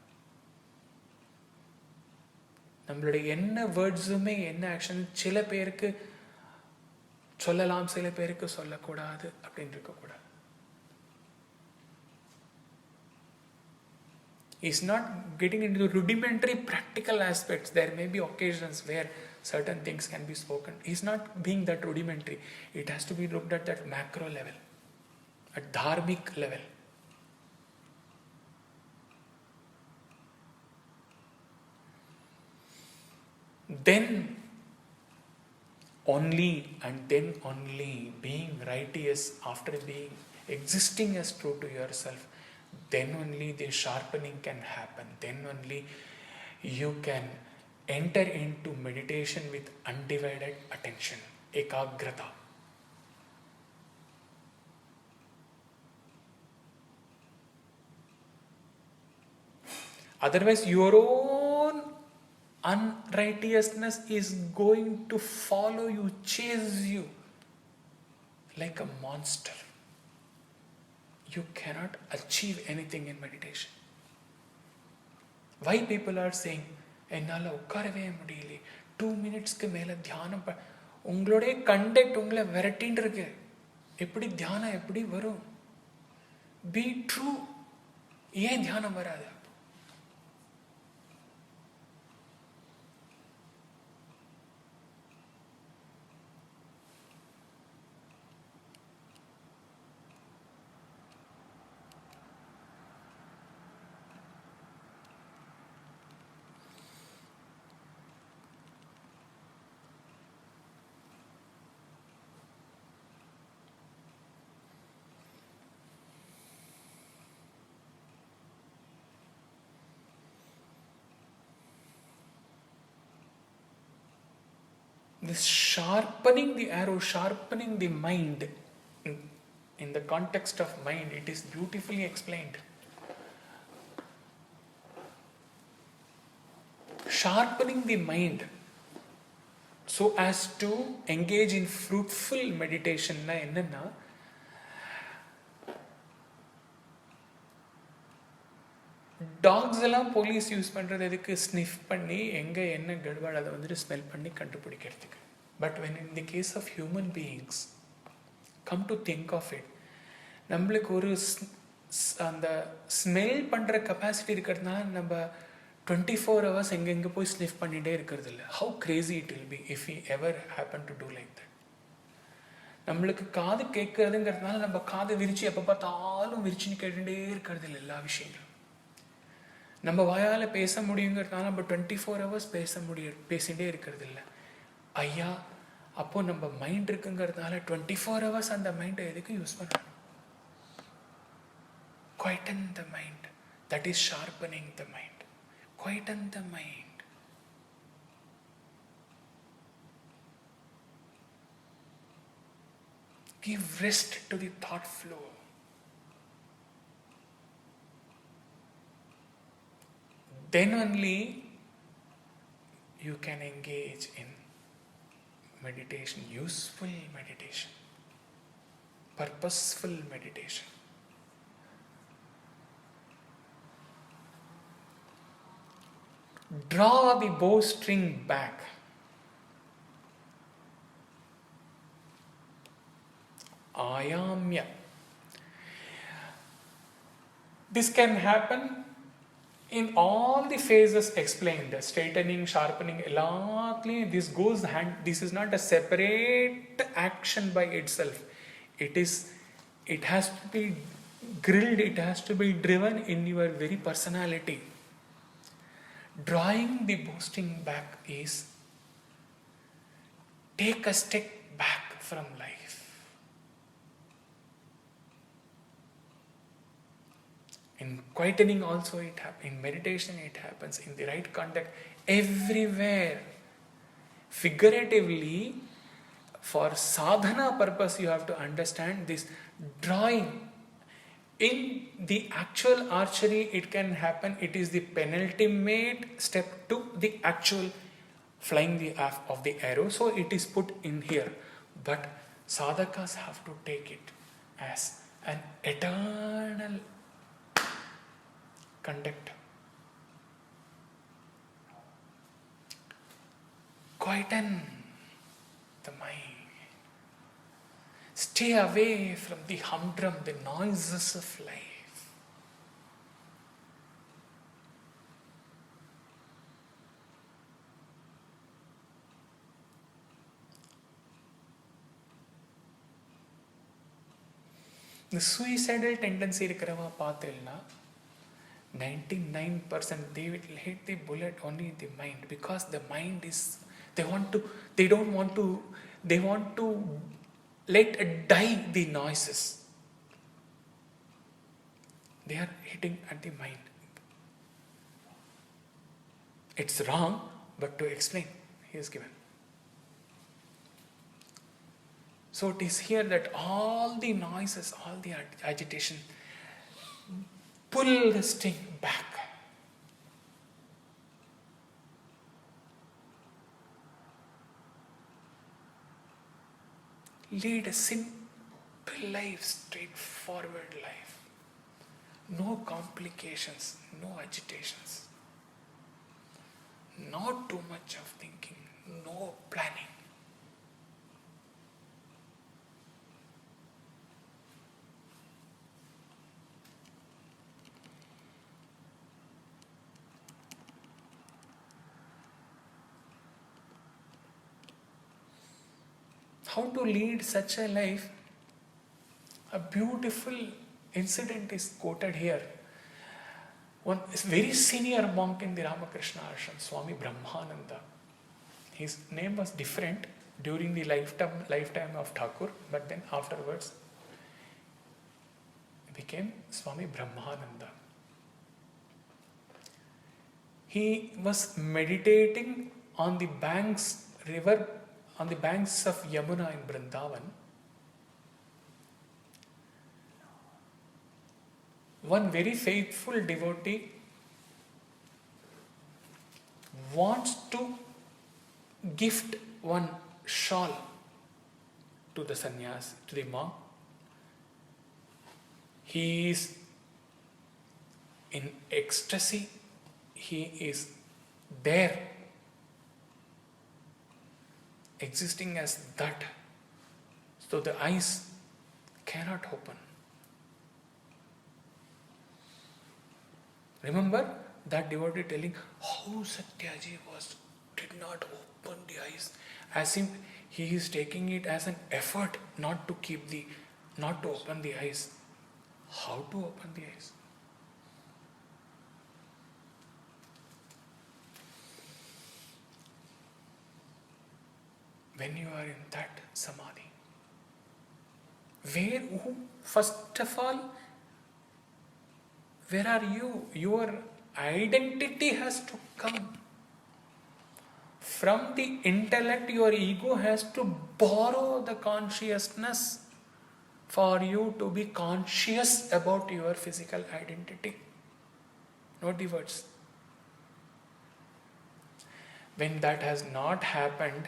நம்மளுடைய என்ன வேர்ட்ஸுமே என்ன ஆக்ஷன் சில பேருக்கு சொல்லலாம், சில பேருக்கு சொல்லக்கூடாது அப்படின்னு இருக்கக்கூடாது. He's not getting into the rudimentary practical aspects. There may be occasions where certain things can be spoken. He's not being that rudimentary. It has to be looked at that macro level, at dharmic level. Then only being righteous, after being existing as true to yourself, then only the sharpening can happen. Then only you can enter into meditation with undivided attention, ekagrata. Otherwise, your own unrighteousness is going to follow you, chase you like a monster. You cannot achieve anything in meditation. Why people are saying, என்னால் உட்காரவே முடியல, 2 minutesக்கு மேலே தியானம் உங்களுடைய conduct உங்களை விரட்டின்னு இருக்கு. எப்படி தியானம் எப்படி வரும்? Be true. ஏன் தியானம் வராது? This sharpening the arrow, sharpening the mind, in the context of mind, it is beautifully explained. Sharpening the mind so as to engage in fruitful meditation na enna, dogs எல்லாம் police use பண்ணுறது எதுக்கு? Sniff பண்ணி எங்கே என்ன கடுபாடு அதை வந்துட்டு smell பண்ணி கண்டுபிடிக்கிறதுக்கு. But when in the case of human beings, come to think of it, நம்மளுக்கு ஒரு அந்த ஸ்மெல் பண்ணுற கெப்பாசிட்டி இருக்கிறதுனால நம்ம 24 hours எங்கெங்கே போய் ஸ்னிஃப் பண்ணிகிட்டே இருக்கிறது இல்லை. How crazy it will be if we ever happen to do like that. நம்மளுக்கு காது கேட்கறதுங்கிறதுனால நம்ம காதை விரிச்சு எப்போ பார்த்தாலும் விரிச்சுன்னு கேட்டுகிட்டே இருக்கிறது இல்லை எல்லா விஷயங்களும். நம்ம வாயால் பேச முடியுங்கிறதுனால நம்ம 24 hours பேசிகிட்டே இருக்கிறது இல்லை. ஐயா அப்போ நம்ம மைண்ட் இருக்குங்கிறதுனால 24 hours அந்த மைண்டை எதுக்கு யூஸ் பண்ணணும்? Quieten the mind. That is sharpening the mind. Quieten the mind. Give rest to the thought flow. Then only you can engage in meditation, useful meditation, purposeful meditation. Draw the bowstring back. Ayamya. This can happen in all the phases explained, straightening, sharpening, this goes hand. This is not a separate action by itself. It has to be grilled, it has to be driven in your very personality. Drawing the bowstring back is take a step back from life. In quietening also it happens, in meditation it happens, in the right context, everywhere. Figuratively, for sadhana purpose you have to understand this drawing. In the actual archery it can happen, it is the penultimate step to the actual flying of the arrow, so it is put in here. But sadhakas have to take it as an eternal conduct. Quieten the mind. Stay away from the humdrum, the noises of life. The suicidal tendency இருக்கிறவா பார்த்தேன்னா 99% they will hit the bullet only in the mind, because the mind is, they want to let die the noises. They are hitting at the mind. It's wrong, but to explain, he is given. So it is here that all the noises, all the agitation, pull the sting back. Lead a simple life, straightforward life. No complications, no agitations. Not too much of thinking, no planning. How to lead such a life? A beautiful incident is quoted here. One very senior monk in the Ramakrishna Ashram, Swami Brahmananda. His name was different during the lifetime of Thakur, but then afterwards became Swami Brahmananda. He was meditating on the banks of Yamuna in Vrindavan. One very faithful devotee wants to gift one shawl to the sannyas, to the monk. He is in ecstasy. He is there, existing as that. So the eyes cannot open. Remember that devotee telling how Satyaji did not open the eyes, as if he is taking it as an effort not to open the eyes. How to open the eyes? when you are in that samadhi, where, first of all, where are you? Your identity has to come. From the intellect, your ego has to borrow the consciousness for you to be conscious about your physical identity. Note the words. When that has not happened,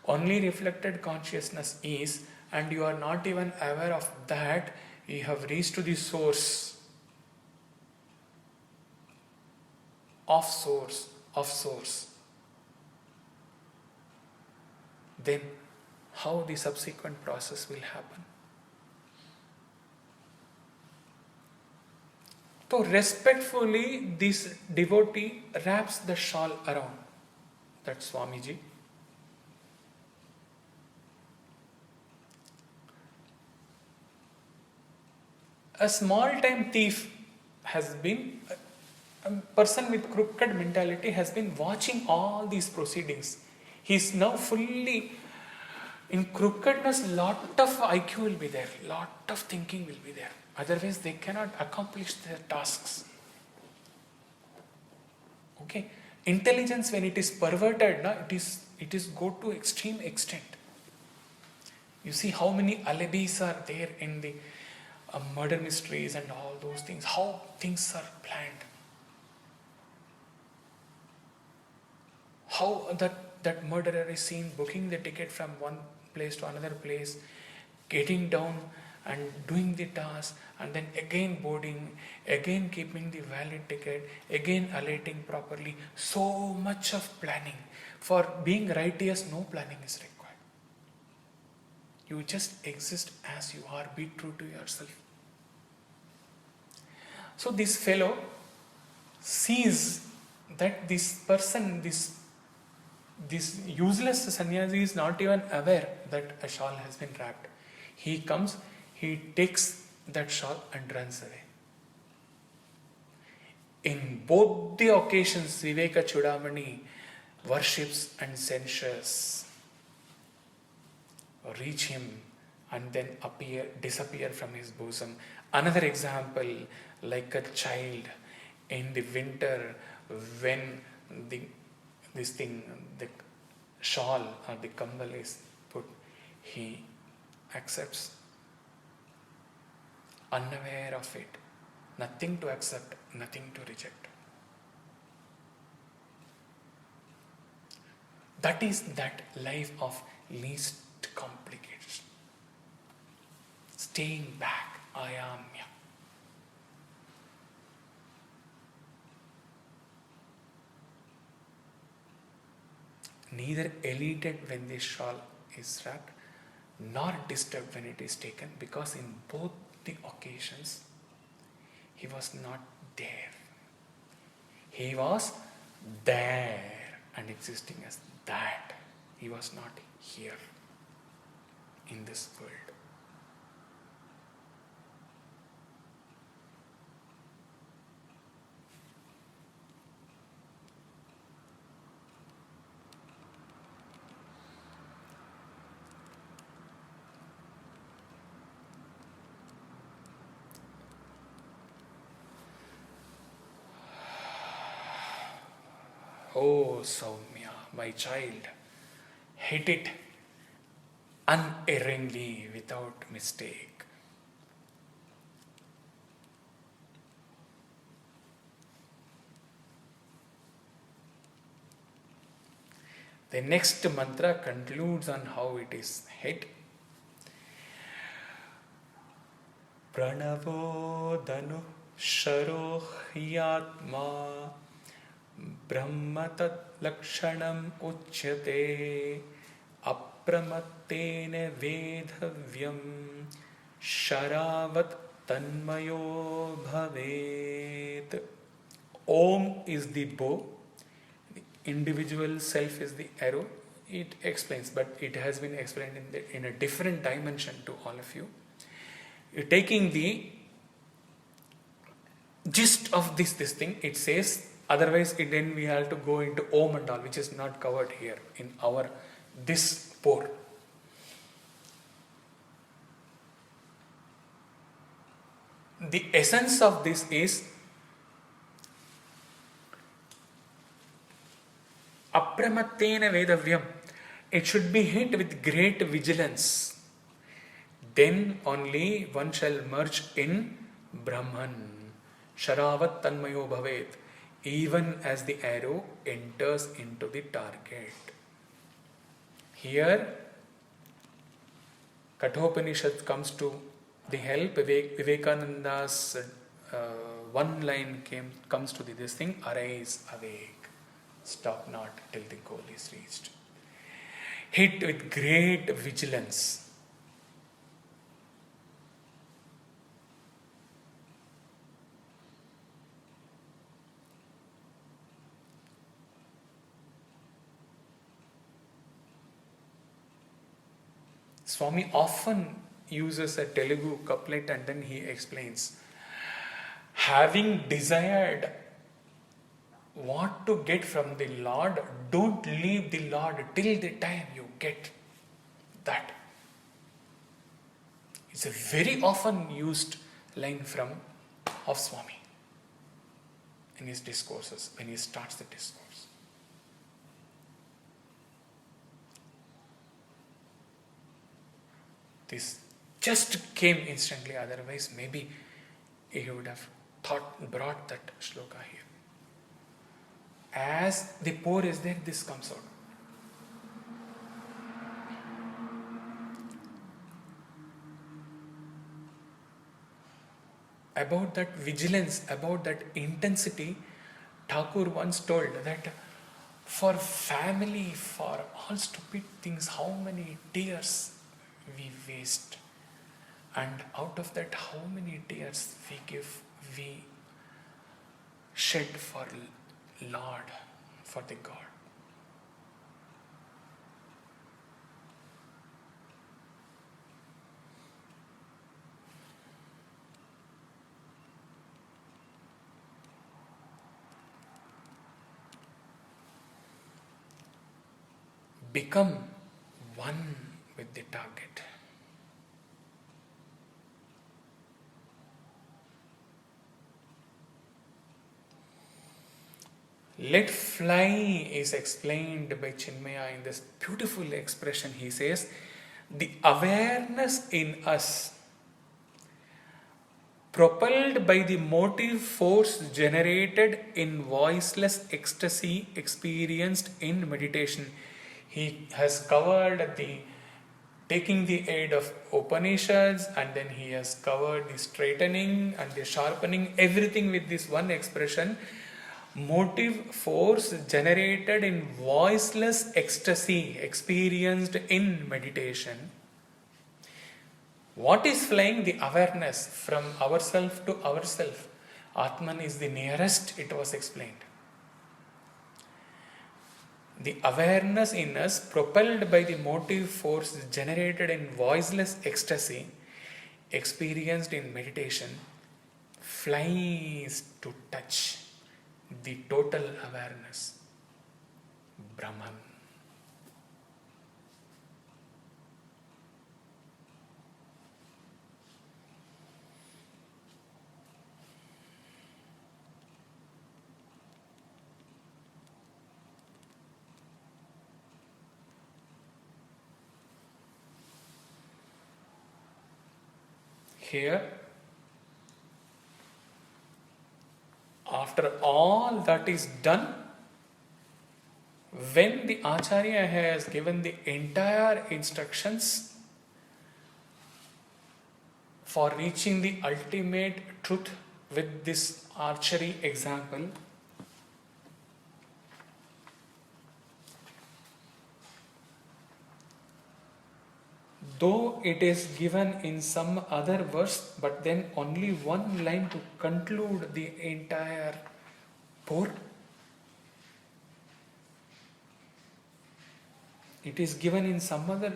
only reflected consciousness is, and you are not even aware of that, you have reached to the source of source of source. Then how the subsequent process will happen? So respectfully, this devotee wraps the shawl around that Swamiji. A small-time thief has been, a person with crooked mentality has been watching all these proceedings. He is now fully in crookedness. Lot of IQ will be there, lot of thinking will be there. Otherwise, they cannot accomplish their tasks. Okay, intelligence, when it is perverted, it is go to extreme extent. You see how many alibis are there in the murder mysteries and all those things. How things are planned. How that murderer is seen booking the ticket from one place to another place, getting down and doing the task, and then again boarding, again keeping the valid ticket, again alighting properly. So much of planning. For being righteous, no planning is required. You just exist as you are. Be true to yourself. So this fellow sees that this person, this useless sannyasi is not even aware that a shawl has been wrapped. He comes, he takes that shawl and runs away. In both the occasions, Viveka Chudamani worships and censures, reach him and then disappear from his bosom. Another example, like a child in the winter when the shawl or the kambal is put, he accepts, unaware of it. Nothing to accept, nothing to reject. That is that life of least complication. Staying back, ayamya. Neither elated when the shawl is wrapped, nor disturbed when it is taken, because in both the occasions, he was not there. He was there and existing as that. He was not here in this world. Oh, Soumya, my child, hit it unerringly without mistake. The next mantra concludes on how it is hit. Pranavo danu sharo hyatma Brahma tat lakshanam uchyate apramattene vedhavyam sharavat tanmayo bhavet. Om is the bow, the individual self is the arrow. It explains, but it has been explained in a different dimension to all of you. You're taking the gist of this thing, it says. Otherwise, then we have to go into Om and all, which is not covered here in this poor. The essence of this is apramattena vedavyam. It should be hit with great vigilance. Then only one shall merge in Brahman. Sharavat tanmayo bhavet. Even as the arrow enters into the target. Here, Kathopanishad comes to the help. Vivekananda's one line comes to this thing: arise, awake, stop not till the goal is reached. Hit with great vigilance. Swami often uses a Telugu couplet and then he explains, having desired what to get from the Lord, don't leave the Lord till the time you get that. It's a very often used line of Swami in his discourses, when he starts the discourse. This just came instantly, otherwise maybe he would have brought that shloka here. As the poor is there, this comes out. About that vigilance, about that intensity, Thakur once told that for family, for all stupid things, how many tears we waste, and out of that how many tears we shed for Lord, for the God. Become one with the target. Let fly is explained by Chinmaya in this beautiful expression. He says, the awareness in us, propelled by the motive force generated in voiceless ecstasy experienced in meditation. He has covered the taking the aid of Upanishads, and then he has covered the straightening and the sharpening, everything with this one expression. Motive force generated in voiceless ecstasy experienced in meditation. What is flying? The awareness from ourself to ourself. Atman is the nearest, it was explained. The awareness in us, propelled by the motive force generated in voiceless ecstasy experienced in meditation, flies to touch the total awareness, Brahman. Here, after all that is done, when the Acharya has given the entire instructions for reaching the ultimate truth with this archery example, though it is given in some other verse, but then only one line to conclude the entire pour. It is given in some other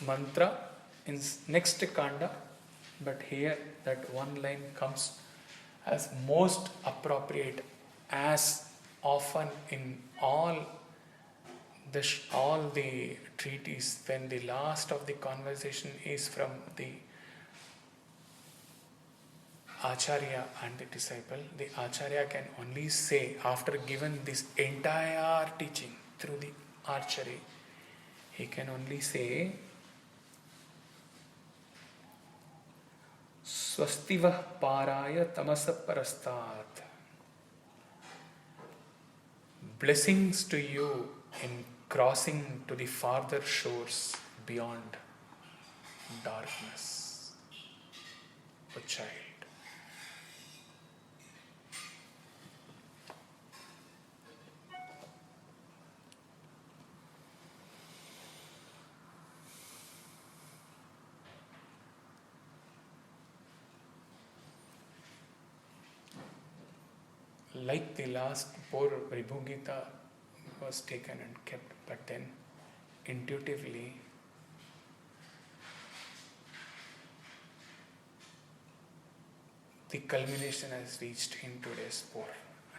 mantra in next kanda, but here that one line comes as most appropriate, as often in all all the treaties, when the last of the conversation is from the Acharya and the disciple, the Acharya can only say, after given this entire teaching through the archery, he can only say, Swastivah paraya tamasa parastat. Blessings to you in crossing to the farther shores beyond darkness, O child. Like the last poor Vibhu Gita was taken and kept, but then intuitively the culmination has reached in today's poor,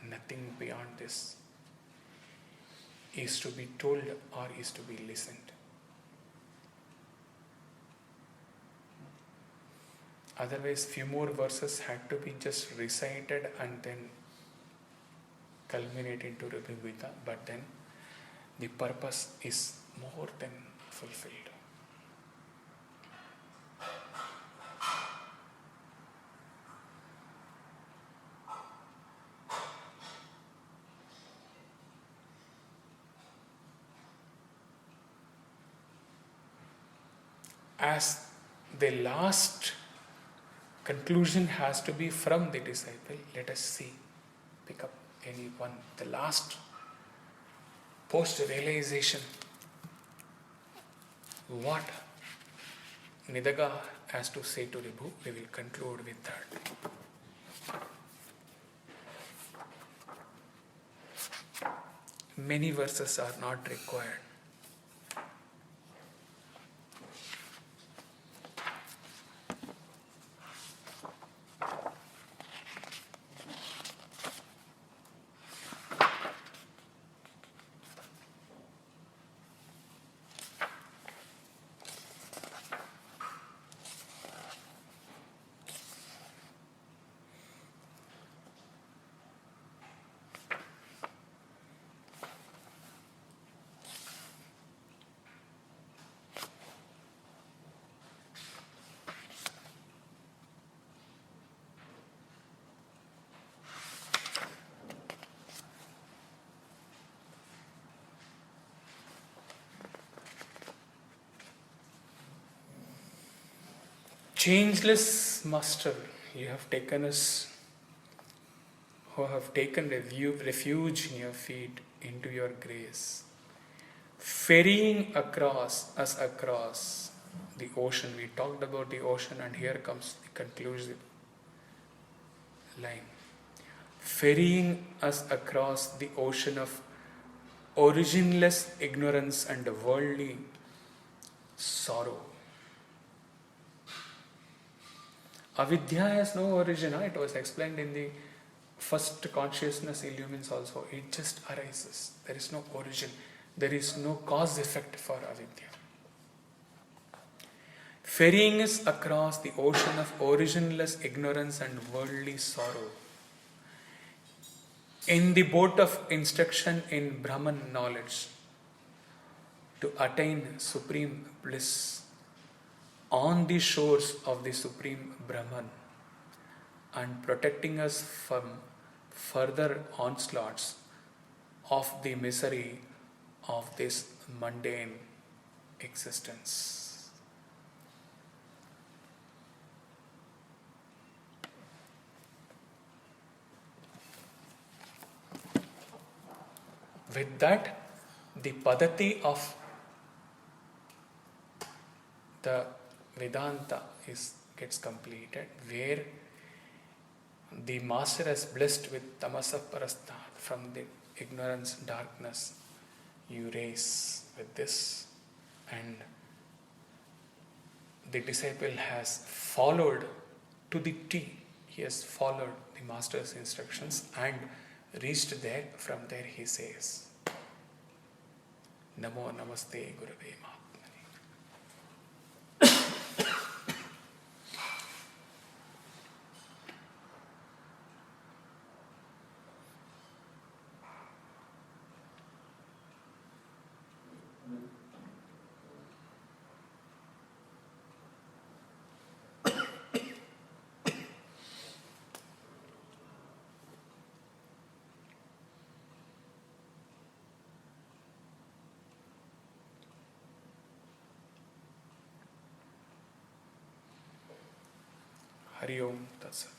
and nothing beyond this is to be told or is to be listened. Otherwise, few more verses had to be just recited and then culminate into Vibhu Gita, but then the purpose is more than fulfilled. As the last conclusion has to be from the disciple, let us see, pick up any one, the last post-realization, what Nidaga has to say to Vibhu. We will conclude with that. Many verses are not required. Changeless Master, you have taken us, who have taken refuge in your feet, into your grace, ferrying us across the ocean. We talked about the ocean, and here comes the conclusive line. Ferrying us across the ocean of originless ignorance and worldly sorrow. Avidya has no origin. It was explained in the first consciousness illumines also. It just arises. There is no origin. There is no cause effect for avidya. Ferrying us across the ocean of originless ignorance and worldly sorrow. In the boat of instruction in Brahman knowledge, to attain supreme bliss on the shores of the Supreme Brahman, and protecting us from further onslaughts of the misery of this mundane existence. With that, the Padati of the Vedanta gets completed, where the Master is blessed with tamasa parastha, from the ignorance, darkness, you raise with this, and the disciple has followed to the T. He has followed the Master's instructions and reached there. From there he says, नमो नमस्ते गुरुवे महात्मने। हरि ओम तत्सत।